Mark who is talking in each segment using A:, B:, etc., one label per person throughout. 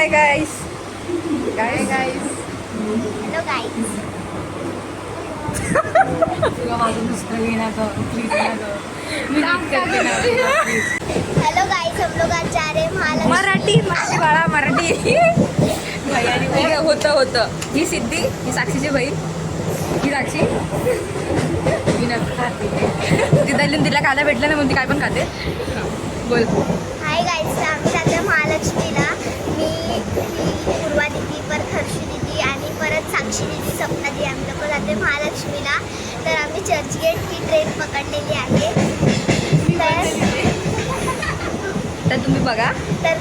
A: Hi guys.
B: Hello guys.
C: तुला माझं दुसरं घेणार प्लीज ना गं. मी करते ना प्लीज.
B: हेलो गाइस, हम लोग आज जा रहे हैं महालक्ष्मी.
A: मराठी बाळा मराठी. भैयानी होतं. ही सिद्धी, ही साक्षीची बहीण. ही साक्षी
C: मी नक्की खाते.
A: ती दलिन तिला खायला भेटलं ना म्हणून ती काय पण खाते. बोल.
B: हाय गाइस, आम्ही जाते महालक्ष्मीला. मी पूर्वा दिदी, परत हर्षी दिदी आणि परत साक्षी दिदी, सपना दिदी, आम्ही लोक जाते महालक्ष्मीला. तर आम्ही चर्चगेटची ट्रेन पकडलेली आहे.
A: तर तुम्ही बघा.
B: आता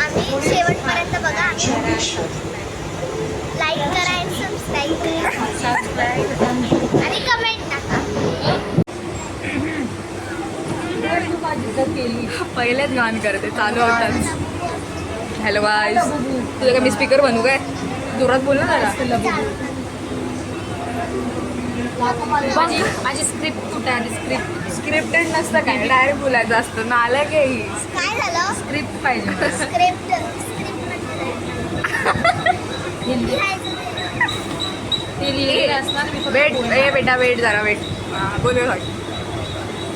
B: आम्ही शेवटपर्यंत बघा. लाईक करा आणि सबस्क्राईब करा आणि कमेंट टाका.
A: पहिलेच गाण करते चालू होतात. हॅलो गाईस. तुझं काय मी स्पीकर बनवू काय? जोरात बोल ना जरा.
C: माझी स्क्रिप्ट कुठे आहे?
A: स्क्रिप्टेड नसतं काय, डायरेक्ट बोलायचं असतं. नाला की
B: काय झालं?
C: स्क्रिप्ट पाहिजे मला.
B: स्क्रिप्ट
C: हिंदी ते लिहिलेलं असणार. मी फक्त
A: वेट
C: बोलणार.
A: ए बेटा वेट जरा वेट. बोल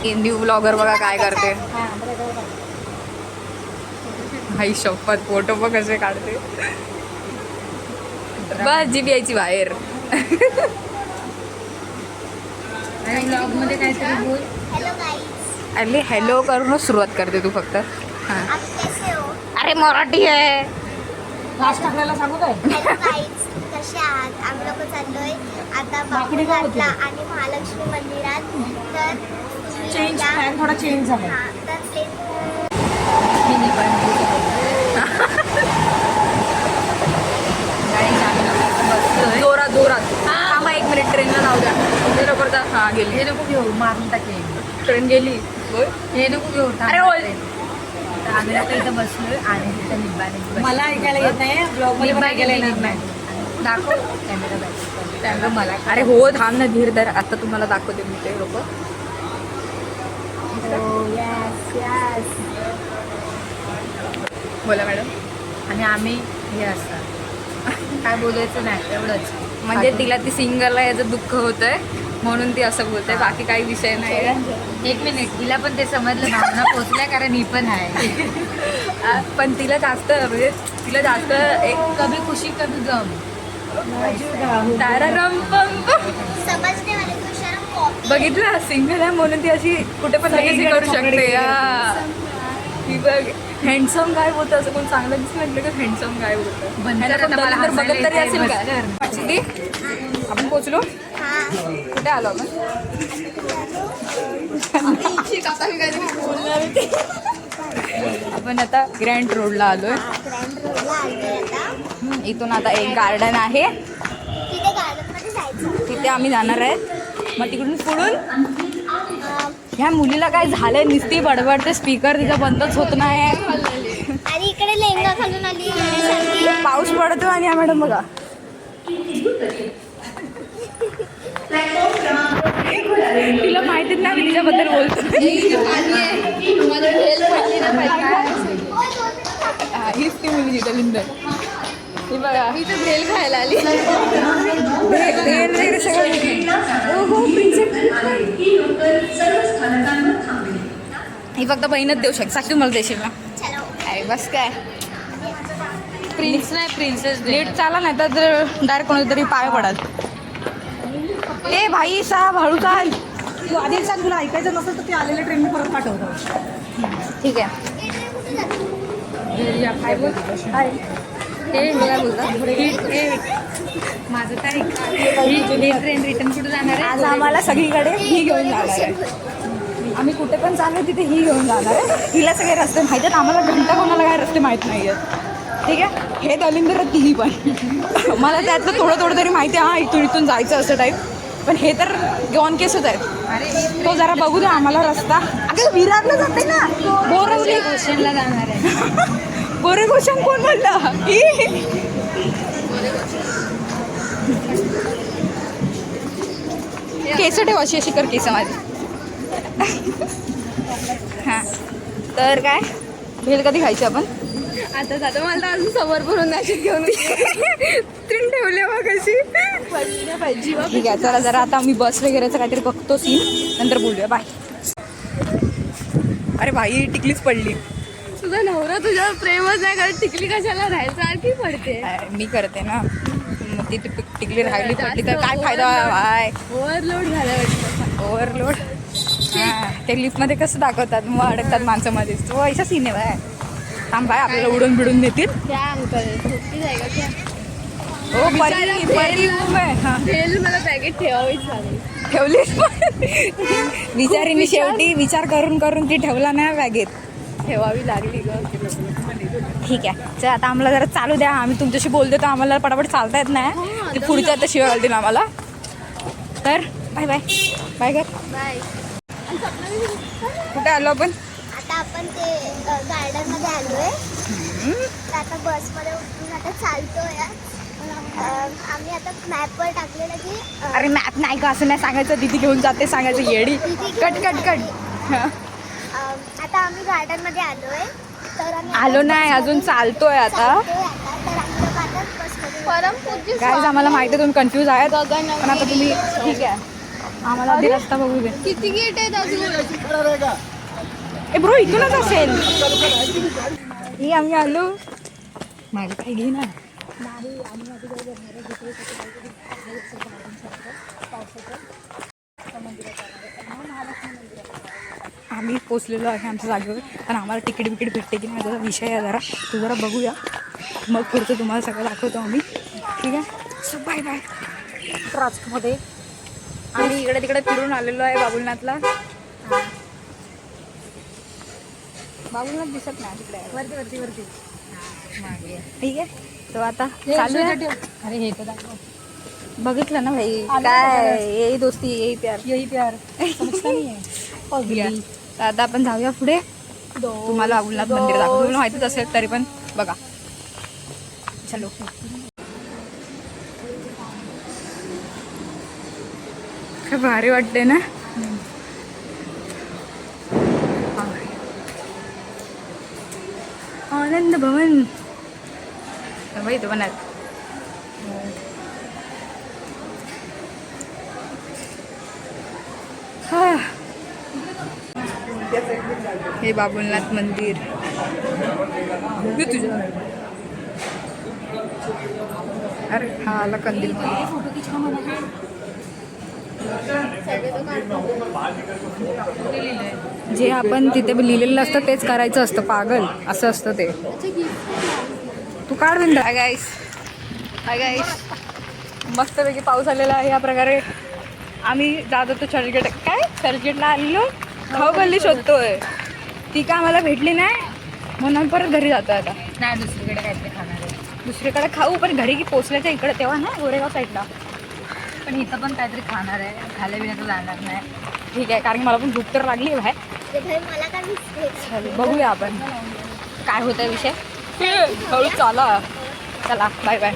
A: हिंदी ब्लॉगर बघा काय करते.
C: हां, बरं.
A: हाई शपथ फोटो बघ कसे काढते. बस जीभ यायची बाहेर.
C: आणि ब्लॉगमध्ये काहीतरी बोल.
B: हॅलो गाईज,
A: अरे हॅलो करूनच सुरुवात करते तू फक्त. हां.
B: आप कैसे हो?
A: अरे मराठी आहे.
C: लास्ट टाकलेला सांगू काय?
B: हॅलो गाईज, कसे आहात? आम्ही लोक चाललोय आता
C: बाकडी काय होती?
B: बापूघाटला आणि महालक्ष्मी मंदिरात. तर तुम्ही
C: चेंज
B: या.
C: प्लॅन थोडा चेंज झाला.
B: हां, तर ते
C: हिंदी पण
A: जोरात थांबा 1 मिनिट. ट्रेनला नाव द्या. ते लवकर जा. हां गेली.
C: हे नको घेऊ, मारून टाकेल.
A: ट्रेन गेली. बोल.
C: हे नको घेऊ.
A: अरे बोल.
C: तर आम्ही आता इथं बसलोय आणि तिथं निब्बाने मला ऐकायला येत नाही. ब्लॉग मध्ये ऐकायला येणार नाही. दाखव कॅमेरा बॅक. त्यामुळे मला
A: अरे हो थांब ना धीर धर. आता तुम्हाला दाखवते मी ते लोक. बोला मॅडम.
C: आणि आम्ही हे असतात काय बोलायचं नाही एवढंच.
A: म्हणजे तिला ती सिंगलला याचं दुःख होतंय म्हणून ती असं बोलते. बाकी काही विषय नाही.
C: 1 मिनिट. तिला पण ते समजलं, भावना पोचल्या कारण ही पण आहे.
A: पण तिला जास्त म्हणजे तिला जास्त एक
C: कभी खुशी कभी गम.
A: तारा रम पम पम.
B: समजणे वाले तो शरम कॉपी.
A: बघितलं सिंगल आहे म्हणून ती अशी कुठे पण लगेच हे करू शकते. ही बघ हँडसम गाय होतं. असं कोण चांगलं दिसलं की हँडसम गाय होतं. बघत तरी असेल का? सिद्धी आपण पोचलो.
B: हां,
A: कुठे आलो आपण? आपण आता ग्रँड रोडला आलोय.
B: ग्रँड रोडला आलोय आता.
A: इथून आता एक गार्डन आहे
B: तिथे गार्डनमध्ये जायचं.
A: तिथे आम्ही जाणार आहेत. मग तिकडून पुढून ह्या मुलीला काय झालंय नुसती बडबडते. स्पीकर तिचा बंदच होत नाही.
B: आणि इकडे लेंगा घालून आली येण्यासाठी.
A: पाऊस पडतो आणि हा मॅडम बघा तिला माहितीच नाही मी तिच्याबद्दल बोलतो. हीच ती मुलगी दलिंदर. ही बघा ही तर भेल खायला आली. भेल वगैरे सगळं. हो ही फक्त बहीणच देऊ शकते. साक्षी मला देशील ना?
B: चलो.
A: अरे बस काय
C: प्रिन्स नाही प्रिन्सेस.
A: नीट चाला नाही तर डायरेक्ट कोणाचा तरी पाय पडाल. ए भाई साहेब हळू चाल.
C: तू आधी सांग, तुला ऐकायचं नसेल तर ते आलेल्या ट्रेन परत पाठवतो.
A: ठीक आहे.
C: काय बोल.
A: हे काय बोलता?
C: माझं काय ही ट्रेन रिटर्न कुठे जाणार
A: आज आम्हाला सगळीकडे ही घेऊन जाणार आहे. आम्ही कुठे पण चाललो तिथे ही घेऊन जाणार आहे. हिला सगळे रस्ते माहिती आहेत. आम्हाला घंटा कोणाला काय रस्ते माहीत नाही आहेत. ठीक आहे. हे दलिंदर तिही पण मला त्यातलं थोडं तरी माहिती आहे. हा इथून जायचं असं टाईप. पण हे तर ऑन केसच आहे. तो जरा बघू दे आम्हाला रस्ता. अगं विरारला जाते ना. बोरवली
C: स्टेशनला जाणार आहे.
A: बोरे घोषण कोण बोललं? केस ठेव अशी अशी कर केस माझी. हां तर काय भेल कधी खायची आपण? आता जातो मला अजून समोर भरून नाशिक घेऊन तीन ठेवले मग कशी ठीक आहे. चला जरा आता मी बस वगैरेचं काहीतरी बघतो सीन, नंतर बोलूया. बाय. अरे भाई टिकलीच पडली.
C: तुझा नवरा तुझ्यावर प्रेमच नाही करत, टिकली कशाला राहायचं सारखी पडते.
A: मी करते ना, मग ती टिकली राहिली पडली तर काय फायदा भाय.
C: ओव्हरलोड झालं वाटतं.
A: ओव्हरलोड. ते लिफ्टमध्ये कसं दाखवतात, मग अडकतात माणसं मध्येच. तो अशा सीन आहे बाय. थांब बाय, आपल्याला उडून बिडून देतील.
C: क्या अंकल सोपी जायगा क्या.
A: हो परी
C: तेल मला पॅकेट ठेवावीच लागेल.
A: ठेवली बिचारीने शेवटी विचार करून करून ती ठेवला नाही बॅगेत.
C: ठेवावी लागली ग.
A: ठीक आहे. चल आता आम्हाला जरा चालू द्या. आम्ही तुमच्याशी बोलतो तर आम्हाला पटापट चालता येत नाही. ते पुढच्या आता शिवाय घालतील आम्हाला. तर बाय बाय बाय कर.
C: बाय.
A: कुठे आलो आपण?
B: आता आपण ते गार्डनमध्ये आलोय. तर आता बसमध्ये उतरून आता चालतोय. आम्ही आता मॅपवर टाकलेलं की
A: अरे मॅप नाही का, असं नाही सांगायचं. दीदी घेऊन जाते सांगायचं येडी. Cut cut cut.
B: आता आम्ही गार्डनमध्ये आलोय. तर आम्ही
A: आलो नाही अजून, चालतोय आता.
B: चालतोय आता. तर आम्ही लोक आता बसमध्ये
A: काय आम्हाला माहिती आहे तुम्ही कन्फ्यूज आहेत, पण आता तुम्ही ठीक आहे. आम्हाला आधी रस्ता बघू दे.
C: किती गेट आहेत अजून?
A: ए ब्रो इथूनच असेल. ही आम्ही आलो. माझं काही घे ना. आम्ही पोचलेलो आहे आमच्या जागेवर. पण आम्हाला तिकीट बिकीट भेटते की नाही त्याचा विषय आहे जरा. तो जरा बघूया, मग पुढचं तुम्हाला सगळं दाखवतो आम्ही. ठीक आहे. So bye bye. ट्रास्टमध्ये आम्ही इकडे तिकडे फिरून आलेलो आहे बाबुलनाथला. बाबुलनाथ दिसत नाही तिकडे.
C: वरती वरती वरती.
A: ठीक आहे. तो आता चालू आहे.
C: अरे हे तर दाखव.
A: बघितलं ना भाई, काय यही दोस्ती यही प्यार.
C: यही प्यार समजता नाही आहे.
A: तर आता आपण जाऊया पुढे. तुम्हाला बाबुलनाथ मंदिर दाखवतो. तुम्हाला माहितीच असेल तरी पण बघा. चलो. काय भारी वाटते ना. आनंद भवन भाई तो बनात. हे बाबुलनाथ मंदिर तुझ्या. अरे हा आला कंदील. जे आपण तिथे लिहिलेलं असतं तेच करायचं असतं. पागल असं असतं ते. तू काढ बिंदा. Hi guys, hi guys. मस्तपैकी पाऊस आलेला आहे. या प्रकारे आम्ही जात होतो चर्चगेट. काय चर्चगेटला आलेलो, खाऊ गल्ली शोधतोय. ती का आम्हाला भेटली नाही म्हणून परत घरी जातो आता.
C: नाही दुसरीकडे काहीतरी खाणार आहे.
A: दुसरीकडे खाऊ, पण घरी की पोचल्याच्या इकडे तेव्हा ना गोरेगाव साईडला.
C: पण इथं पण काहीतरी खाणार आहे. खाल्या बिना तर जाणार नाही.
A: ठीक आहे, कारण मला पण भूक तर लागली आहे.
B: मला काय
A: चल बघूया आपण काय होतं विषय. हळू चाला. चला बाय बाय.